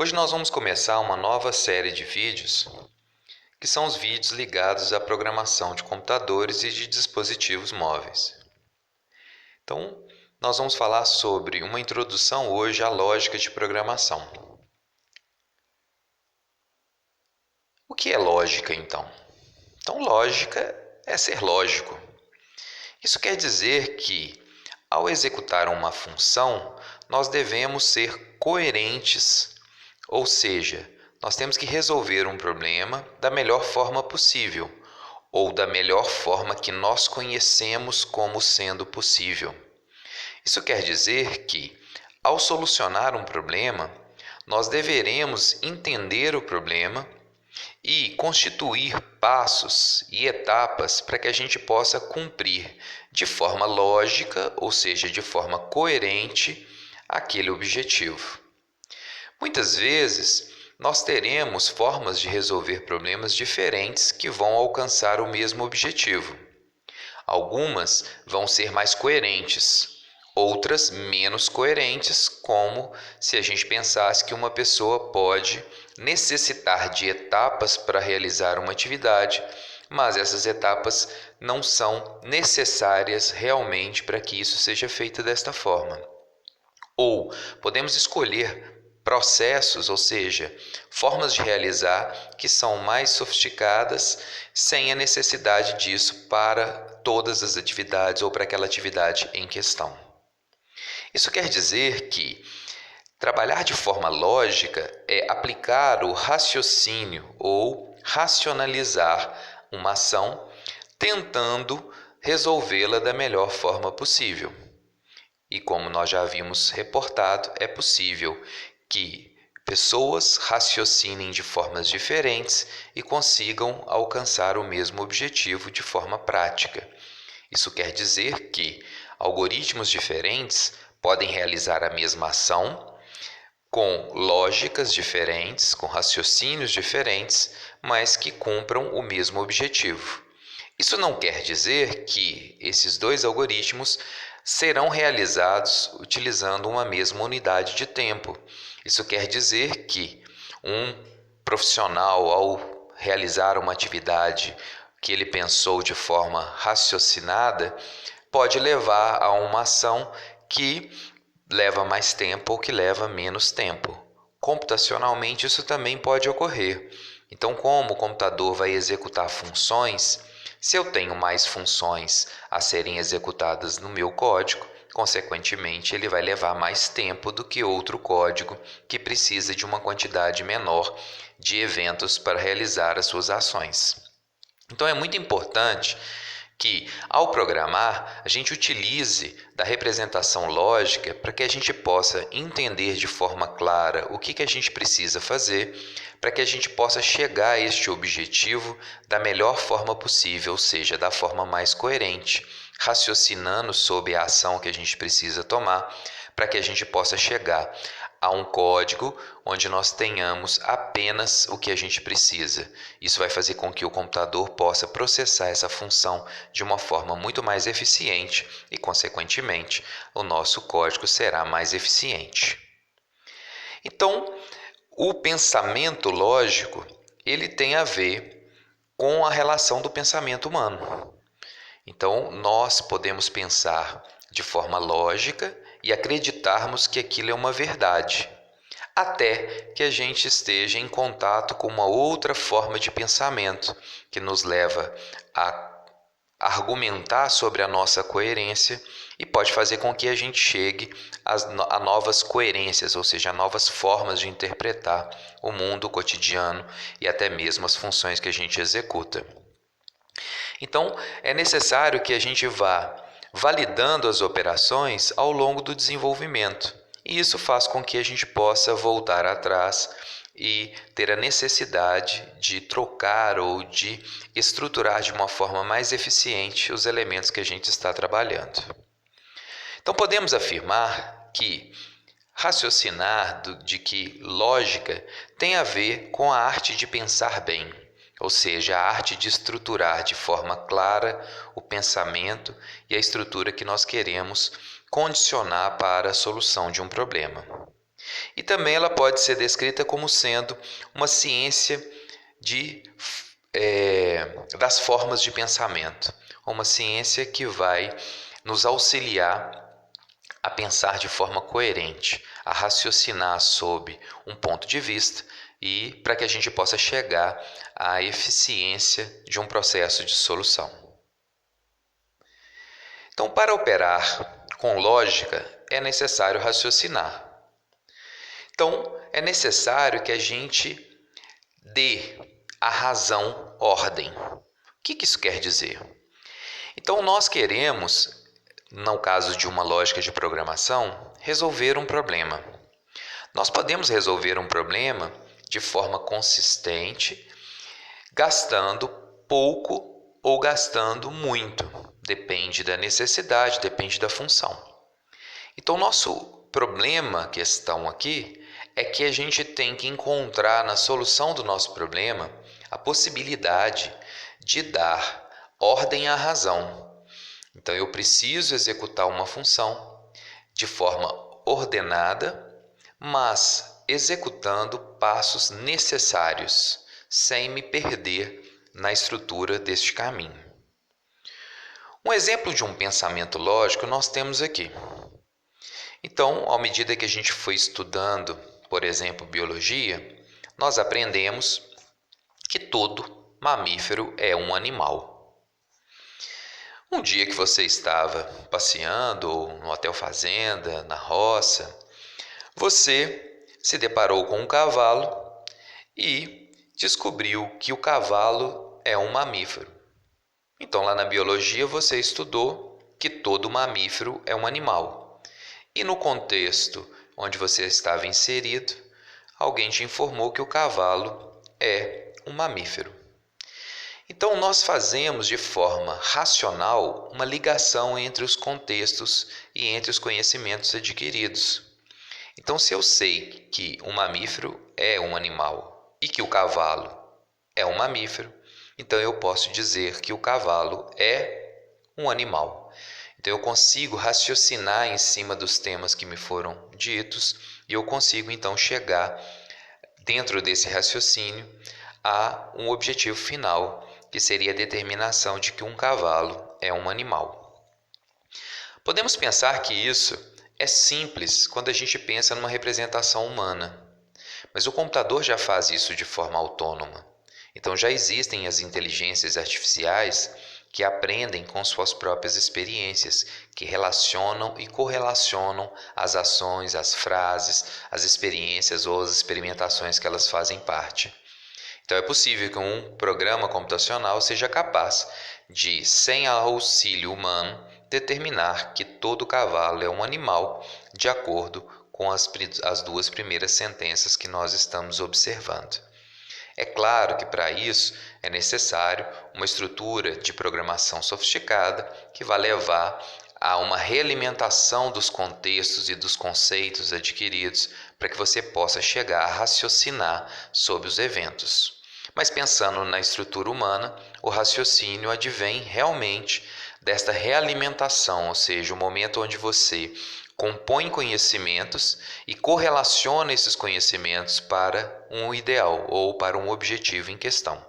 Hoje nós vamos começar uma nova série de vídeos, que são os vídeos ligados à programação de computadores e de dispositivos móveis. Então, nós vamos falar sobre uma introdução hoje à lógica de programação. O que é lógica, então? Então, lógica é ser lógico. Isso quer dizer que, ao executar uma função, nós devemos ser coerentes, ou seja, nós temos que resolver um problema da melhor forma possível, ou da melhor forma que nós conhecemos como sendo possível. Isso quer dizer que, ao solucionar um problema, nós deveremos entender o problema e constituir passos e etapas para que a gente possa cumprir de forma lógica, ou seja, de forma coerente, aquele objetivo. Muitas vezes, nós teremos formas de resolver problemas diferentes que vão alcançar o mesmo objetivo. Algumas vão ser mais coerentes, outras menos coerentes, como se a gente pensasse que uma pessoa pode necessitar de etapas para realizar uma atividade, mas essas etapas não são necessárias realmente para que isso seja feito desta forma. Ou podemos escolher processos, ou seja, formas de realizar que são mais sofisticadas, sem a necessidade disso para todas as atividades ou para aquela atividade em questão. Isso quer dizer que trabalhar de forma lógica é aplicar o raciocínio ou racionalizar uma ação, tentando resolvê-la da melhor forma possível. E como nós já havíamos reportado, é possível que pessoas raciocinem de formas diferentes e consigam alcançar o mesmo objetivo de forma prática. Isso quer dizer que algoritmos diferentes podem realizar a mesma ação com lógicas diferentes, com raciocínios diferentes, mas que cumpram o mesmo objetivo. Isso não quer dizer que esses dois algoritmos serão realizados utilizando uma mesma unidade de tempo. Isso quer dizer que um profissional, ao realizar uma atividade que ele pensou de forma raciocinada, pode levar a uma ação que leva mais tempo ou que leva menos tempo. Computacionalmente, isso também pode ocorrer. Então, como o computador vai executar funções, se eu tenho mais funções a serem executadas no meu código, consequentemente, ele vai levar mais tempo do que outro código que precisa de uma quantidade menor de eventos para realizar as suas ações. Então, é muito importante que, ao programar, a gente utilize da representação lógica para que a gente possa entender de forma clara o que a gente precisa fazer, para que a gente possa chegar a este objetivo da melhor forma possível, ou seja, da forma mais coerente, raciocinando sobre a ação que a gente precisa tomar, para que a gente possa chegar a um código onde nós tenhamos apenas o que a gente precisa. Isso vai fazer com que o computador possa processar essa função de uma forma muito mais eficiente e, consequentemente, o nosso código será mais eficiente. Então, o pensamento lógico, ele tem a ver com a relação do pensamento humano. Então, nós podemos pensar de forma lógica e acreditarmos que aquilo é uma verdade, até que a gente esteja em contato com uma outra forma de pensamento que nos leva a argumentar sobre a nossa coerência e pode fazer com que a gente chegue a novas coerências, ou seja, a novas formas de interpretar o mundo cotidiano e até mesmo as funções que a gente executa. Então, é necessário que a gente vá validando as operações ao longo do desenvolvimento. E isso faz com que a gente possa voltar atrás e ter a necessidade de trocar ou de estruturar de uma forma mais eficiente os elementos que a gente está trabalhando. Então, podemos afirmar que raciocinar de que lógica tem a ver com a arte de pensar bem, ou seja, a arte de estruturar de forma clara o pensamento e a estrutura que nós queremos condicionar para a solução de um problema. E também ela pode ser descrita como sendo uma ciência das formas de pensamento, uma ciência que vai nos auxiliar a pensar de forma coerente, a raciocinar sob um ponto de vista e para que a gente possa chegar à eficiência de um processo de solução. Então, para operar com lógica, é necessário raciocinar. Então, é necessário que a gente dê à razão ordem. O que isso quer dizer? Então, nós queremos, no caso de uma lógica de programação, resolver um problema. Nós podemos resolver um problema de forma consistente, gastando pouco ou gastando muito. Depende da necessidade, depende da função. Então, nosso problema, questão aqui, é que a gente tem que encontrar na solução do nosso problema a possibilidade de dar ordem à razão. Então, eu preciso executar uma função de forma ordenada, mas executando passos necessários, sem me perder na estrutura deste caminho. Um exemplo de um pensamento lógico nós temos aqui. Então, à medida que a gente foi estudando, por exemplo, biologia, nós aprendemos que todo mamífero é um animal. Um dia que você estava passeando, ou no hotel fazenda, na roça, você se deparou com um cavalo e descobriu que o cavalo é um mamífero. Então, lá na biologia, você estudou que todo mamífero é um animal. E no contexto onde você estava inserido, alguém te informou que o cavalo é um mamífero. Então, nós fazemos de forma racional uma ligação entre os contextos e entre os conhecimentos adquiridos. Então, se eu sei que um mamífero é um animal e que o cavalo é um mamífero, então eu posso dizer que o cavalo é um animal. Então, eu consigo raciocinar em cima dos temas que me foram ditos e eu consigo, então, chegar dentro desse raciocínio a um objetivo final, que seria a determinação de que um cavalo é um animal. Podemos pensar que isso é simples quando a gente pensa numa representação humana, mas o computador já faz isso de forma autônoma. Então já existem as inteligências artificiais que aprendem com suas próprias experiências, que relacionam e correlacionam as ações, as frases, as experiências ou as experimentações que elas fazem parte. Então é possível que um programa computacional seja capaz de, sem auxílio humano, determinar que todo cavalo é um animal, de acordo com as duas primeiras sentenças que nós estamos observando. É claro que para isso é necessário uma estrutura de programação sofisticada que vai levar a uma realimentação dos contextos e dos conceitos adquiridos para que você possa chegar a raciocinar sobre os eventos. Mas pensando na estrutura humana, o raciocínio advém realmente desta realimentação, ou seja, o momento onde você compõe conhecimentos e correlaciona esses conhecimentos para um ideal ou para um objetivo em questão.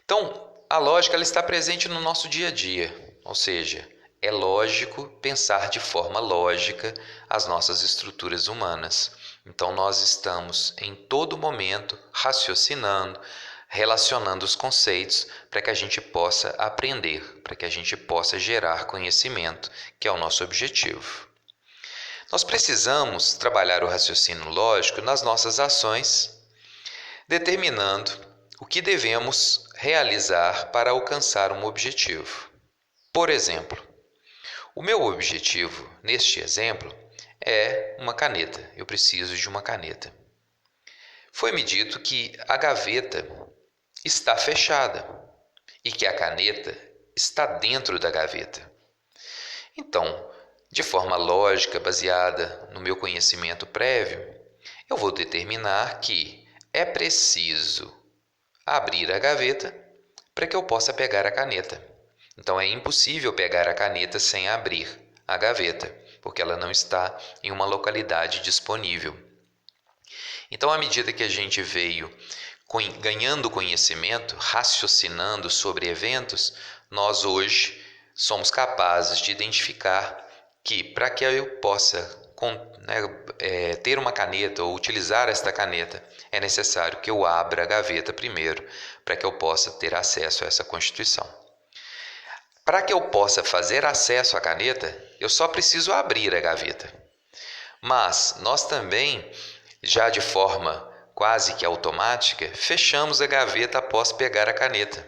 Então, a lógica ela está presente no nosso dia a dia, ou seja, é lógico pensar de forma lógica as nossas estruturas humanas. Então, nós estamos em todo momento raciocinando, relacionando os conceitos para que a gente possa aprender, para que a gente possa gerar conhecimento, que é o nosso objetivo. Nós precisamos trabalhar o raciocínio lógico nas nossas ações, determinando o que devemos realizar para alcançar um objetivo. Por exemplo, o meu objetivo, neste exemplo, é uma caneta. Eu preciso de uma caneta. Foi-me dito que a gaveta está fechada e que a caneta está dentro da gaveta. Então, de forma lógica, baseada no meu conhecimento prévio, eu vou determinar que é preciso abrir a gaveta para que eu possa pegar a caneta. Então, é impossível pegar a caneta sem abrir a gaveta. porque ela não está em uma localidade disponível. Então, à medida que a gente veio ganhando conhecimento, raciocinando sobre eventos, nós hoje somos capazes de identificar que para que eu possa ter uma caneta ou utilizar esta caneta, é necessário que eu abra a gaveta primeiro, para que eu possa ter acesso a essa Constituição. Para que eu possa fazer acesso à caneta, eu só preciso abrir a gaveta. Mas nós também, já de forma quase que automática, fechamos a gaveta após pegar a caneta,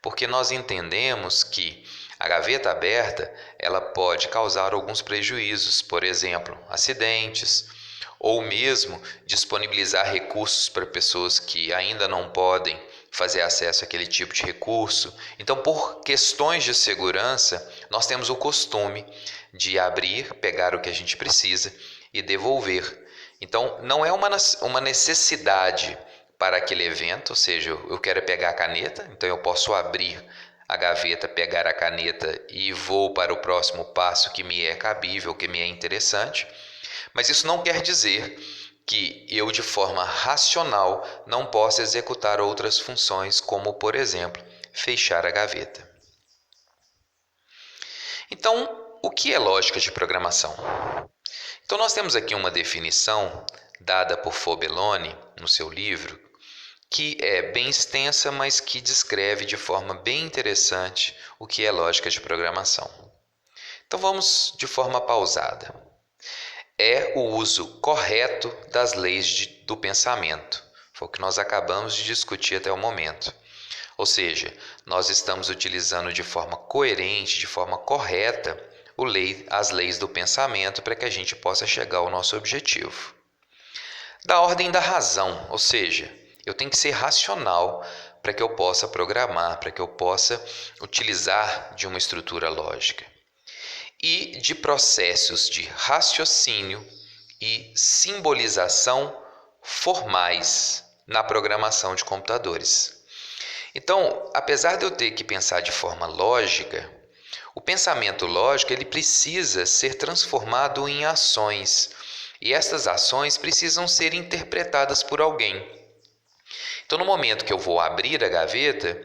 porque nós entendemos que a gaveta aberta ela pode causar alguns prejuízos, por exemplo, acidentes, ou mesmo disponibilizar recursos para pessoas que ainda não podem fazer acesso àquele tipo de recurso. Então, por questões de segurança, nós temos o costume de abrir, pegar o que a gente precisa e devolver. Então, não é uma necessidade para aquele evento, ou seja, eu quero pegar a caneta, então eu posso abrir a gaveta, pegar a caneta e vou para o próximo passo que me é cabível, que me é interessante. Mas isso não quer dizer que eu, de forma racional, não possa executar outras funções, como, por exemplo, fechar a gaveta. Então, o que é lógica de programação? Então, nós temos aqui uma definição dada por Fobelone no seu livro, que é bem extensa, mas que descreve de forma bem interessante o que é lógica de programação. Então, vamos de forma pausada. É o uso correto das leis do pensamento. Foi o que nós acabamos de discutir até o momento. Ou seja, nós estamos utilizando de forma coerente, de forma correta, as leis do pensamento para que a gente possa chegar ao nosso objetivo. Da ordem da razão, ou seja, eu tenho que ser racional para que eu possa programar, para que eu possa utilizar de uma estrutura lógica. E de processos de raciocínio e simbolização formais na programação de computadores. Então, apesar de eu ter que pensar de forma lógica, o pensamento lógico ele precisa ser transformado em ações, e estas ações precisam ser interpretadas por alguém. Então, no momento que eu vou abrir a gaveta,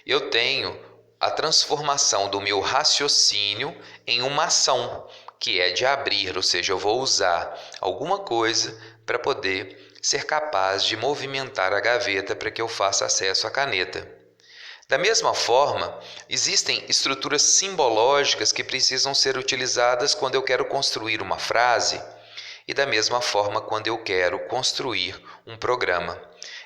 eu tenho a transformação do meu raciocínio em uma ação, que é de abrir, ou seja, eu vou usar alguma coisa para poder ser capaz de movimentar a gaveta para que eu faça acesso à caneta. Da mesma forma, existem estruturas simbológicas que precisam ser utilizadas quando eu quero construir uma frase e da mesma forma quando eu quero construir um programa.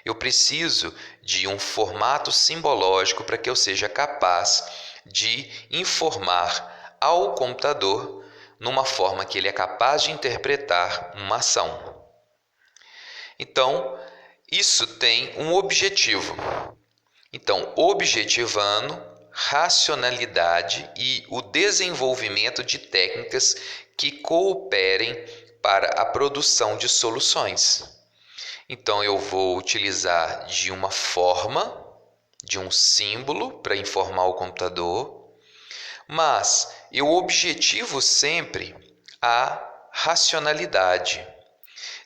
Eu preciso de um formato simbológico para que eu seja capaz de informar ao computador numa forma que ele é capaz de interpretar uma ação. Então, isso tem um objetivo. Então, objetivando racionalidade e o desenvolvimento de técnicas que cooperem para a produção de soluções. Então, eu vou utilizar de uma forma, de um símbolo para informar o computador, mas eu objetivo sempre a racionalidade,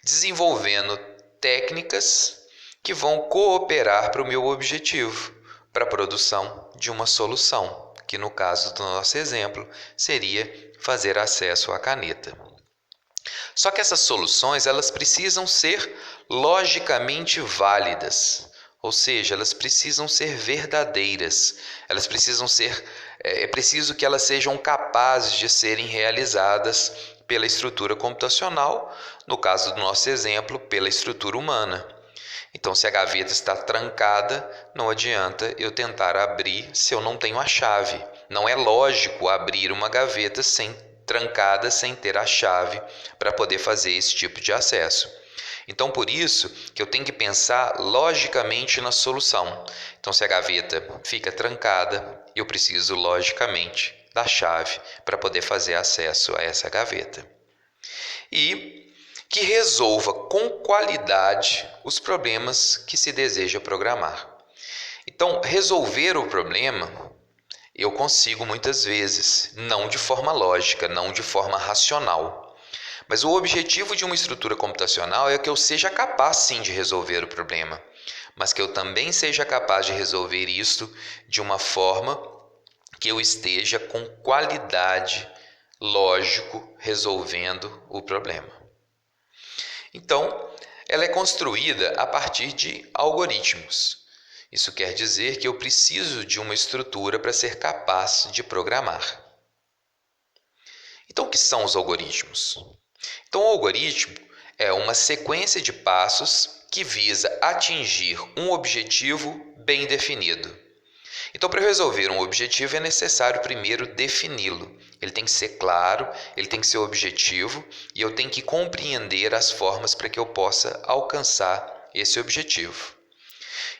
desenvolvendo técnicas que vão cooperar para o meu objetivo, para a produção de uma solução, que no caso do nosso exemplo seria fazer acesso à caneta. Só que essas soluções elas precisam ser logicamente válidas, ou seja, elas precisam ser verdadeiras, elas precisam ser, é preciso que elas sejam capazes de serem realizadas pela estrutura computacional, no caso do nosso exemplo, pela estrutura humana. Então, se a gaveta está trancada, não adianta eu tentar abrir se eu não tenho a chave. Não é lógico abrir uma gaveta trancada sem ter a chave para poder fazer esse tipo de acesso. Então, por isso que eu tenho que pensar logicamente na solução. Então, se a gaveta fica trancada, eu preciso logicamente da chave para poder fazer acesso a essa gaveta. E que resolva com qualidade os problemas que se deseja programar. Então, resolver o problema Eu consigo muitas vezes, não de forma lógica, não de forma racional. Mas o objetivo de uma estrutura computacional é que eu seja capaz sim de resolver o problema, mas que eu também seja capaz de resolver isto de uma forma que eu esteja com qualidade, lógico, resolvendo o problema. Então, ela é construída a partir de algoritmos. Isso quer dizer que eu preciso de uma estrutura para ser capaz de programar. Então, o que são os algoritmos? Então, o algoritmo é uma sequência de passos que visa atingir um objetivo bem definido. Então, para resolver um objetivo é necessário primeiro defini-lo. Ele tem que ser claro, ele tem que ser objetivo e eu tenho que compreender as formas para que eu possa alcançar esse objetivo.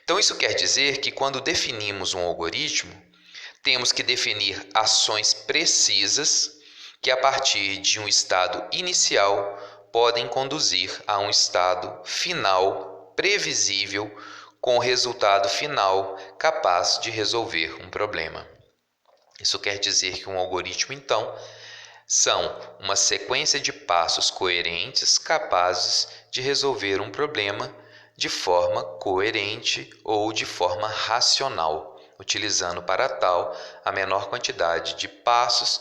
Então, isso quer dizer que quando definimos um algoritmo, temos que definir ações precisas que, a partir de um estado inicial, podem conduzir a um estado final previsível, com o resultado final capaz de resolver um problema. Isso quer dizer que um algoritmo, então, são uma sequência de passos coerentes capazes de resolver um problema de forma coerente ou de forma racional, utilizando para tal a menor quantidade de passos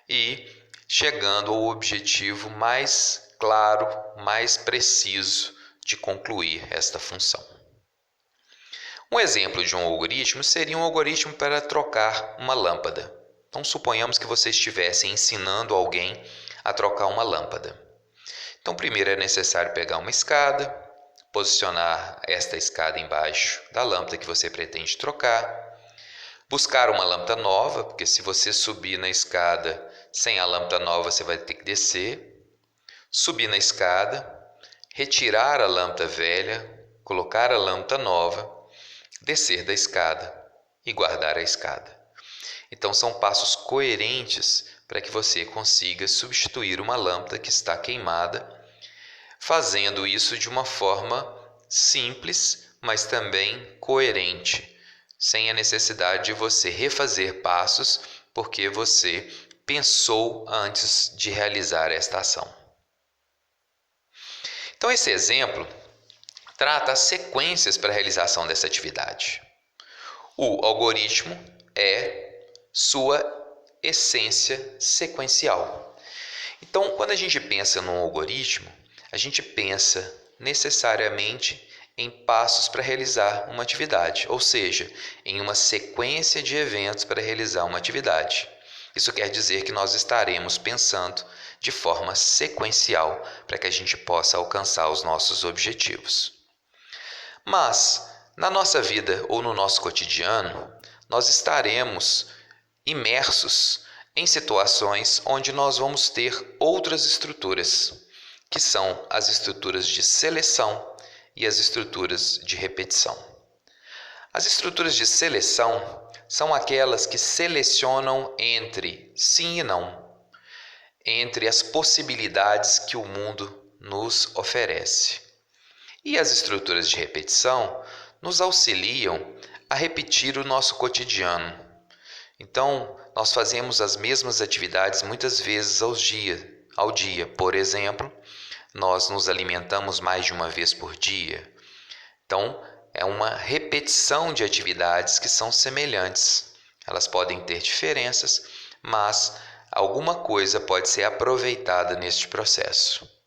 e chegando ao objetivo mais claro, mais preciso de concluir esta função. Um exemplo de um algoritmo seria um algoritmo para trocar uma lâmpada. Então, suponhamos que você estivesse ensinando alguém a trocar uma lâmpada. Então, primeiro é necessário pegar uma escada, posicionar esta escada embaixo da lâmpada que você pretende trocar, buscar uma lâmpada nova, porque se você subir na escada sem a lâmpada nova, você vai ter que descer, subir na escada, retirar a lâmpada velha, colocar a lâmpada nova, descer da escada e guardar a escada. Então, são passos coerentes para que você consiga substituir uma lâmpada que está queimada, fazendo isso de uma forma simples, mas também coerente, sem a necessidade de você refazer passos, porque você pensou antes de realizar esta ação. Então, esse exemplo trata as sequências para a realização dessa atividade. O algoritmo é sua essência sequencial. Então, quando a gente pensa num algoritmo, a gente pensa necessariamente em passos para realizar uma atividade, ou seja, em uma sequência de eventos para realizar uma atividade. Isso quer dizer que nós estaremos pensando de forma sequencial para que a gente possa alcançar os nossos objetivos. Mas, na nossa vida ou no nosso cotidiano, nós estaremos imersos em situações onde nós vamos ter outras estruturas, que são as estruturas de seleção e as estruturas de repetição. As estruturas de seleção são aquelas que selecionam entre sim e não, entre as possibilidades que o mundo nos oferece. E as estruturas de repetição nos auxiliam a repetir o nosso cotidiano. Então, nós fazemos as mesmas atividades muitas vezes ao dia. Por exemplo, nós nos alimentamos mais de uma vez por dia. Então, é uma repetição de atividades que são semelhantes. Elas podem ter diferenças, mas alguma coisa pode ser aproveitada neste processo.